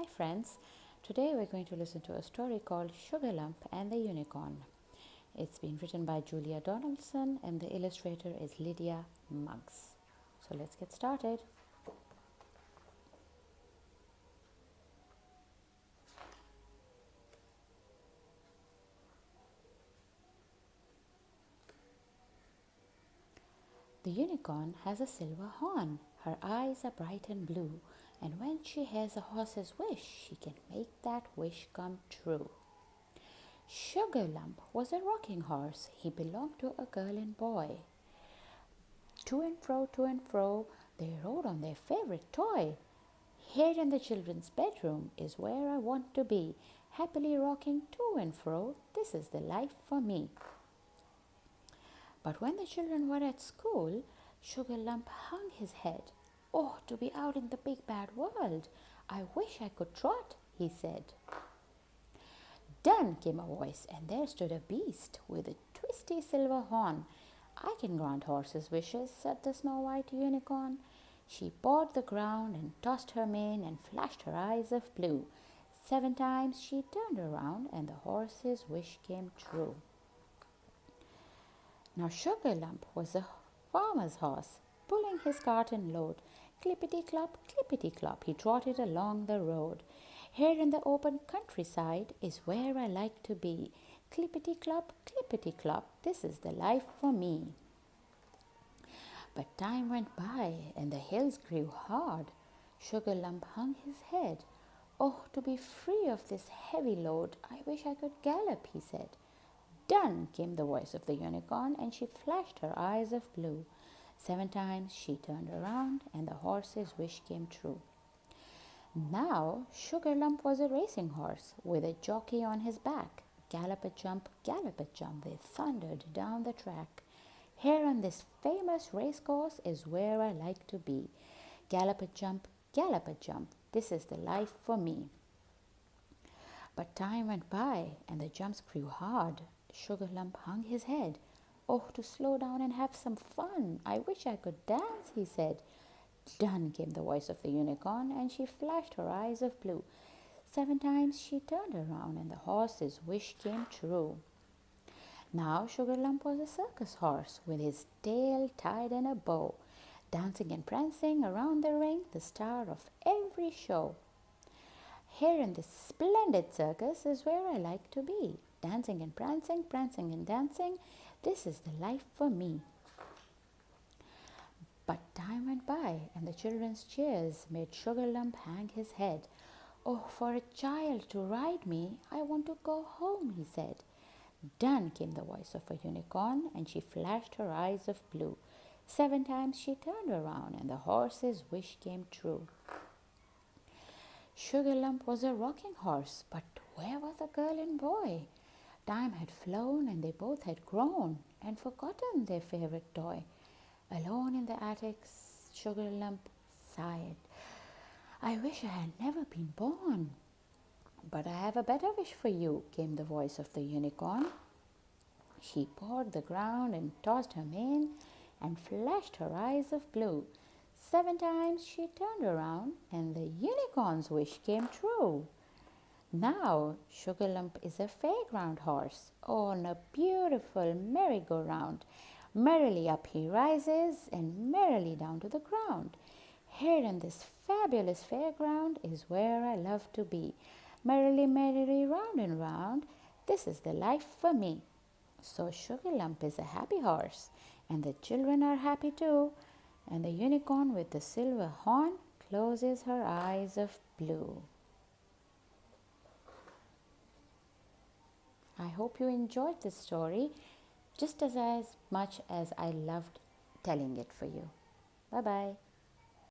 Hi friends, today we're going to listen to a story called Sugarlump and the Unicorn. It's been written by Julia Donaldson and the illustrator is Lydia Muggs. So let's get started. The unicorn has a silver horn. Her eyes are bright and blue, and when she hears a horse's wish, she can make that wish come true. Sugarlump was a rocking horse. He belonged to a girl and boy. To and fro, they rode on their favorite toy. Here in the children's bedroom is where I want to be, happily rocking to and fro. This is the life for me. But when the children were at school, Sugarlump hung his head. Oh, to be out in the big bad world! I wish I could trot, he said. Done, came a voice, and there stood a beast with a twisty silver horn. I can grant horses' wishes, said the snow-white unicorn. She pawed the ground and tossed her mane and flashed her eyes of blue. 7 times she turned around, and the horse's wish came true. Now Sugarlump was a farmer's horse, pulling his cart and load. Clippity-clop, he trotted along the road. Here in the open countryside is where I like to be. Clippity-clop, this is the life for me. But time went by and the hills grew hard. Sugarlump hung his head. Oh, to be free of this heavy load, I wish I could gallop, he said. Done, came the voice of the unicorn, and she flashed her eyes of blue. 7 times she turned around, and the horse's wish came true. Now Sugarlump was a racing horse with a jockey on his back. Gallop a jump, they thundered down the track. Here on this famous racecourse is where I like to be. Gallop a jump, this is the life for me. But time went by, and the jumps grew hard. Sugarlump hung his head. Oh, to slow down and have some fun. I wish I could dance, he said. Done, came the voice of the unicorn, and she flashed her eyes of blue. 7 times she turned around, and the horse's wish came true. Now Sugarlump was a circus horse with his tail tied in a bow, dancing and prancing around the ring, the star of every show. Here in this splendid circus is where I like to be. Dancing and prancing and dancing. This is the life for me. But time went by, and the children's cheers made Sugarlump hang his head. Oh, for a child to ride me, I want to go home, he said. Done, came the voice of a unicorn, and she flashed her eyes of blue. 7 times she turned around, and the horse's wish came true. Sugarlump was a rocking horse, but where were the girl and boy? Time had flown, and they both had grown and forgotten their favorite toy. Alone in the attic, Sugarlump sighed. I wish I had never been born. But I have a better wish for you, came the voice of the unicorn. She pawed the ground and tossed her mane and flashed her eyes of blue. 7 times she turned around, and the unicorn's wish came true. Now Sugarlump is a fairground horse on a beautiful merry-go-round. Merrily up he rises, and merrily down to the ground. Here in this fabulous fairground is where I love to be. Merrily, round and round, this is the life for me. So Sugarlump is a happy horse, and the children are happy too. And the unicorn with the silver horn closes her eyes of blue. I hope you enjoyed this story just as much as I loved telling it for you. Bye-bye.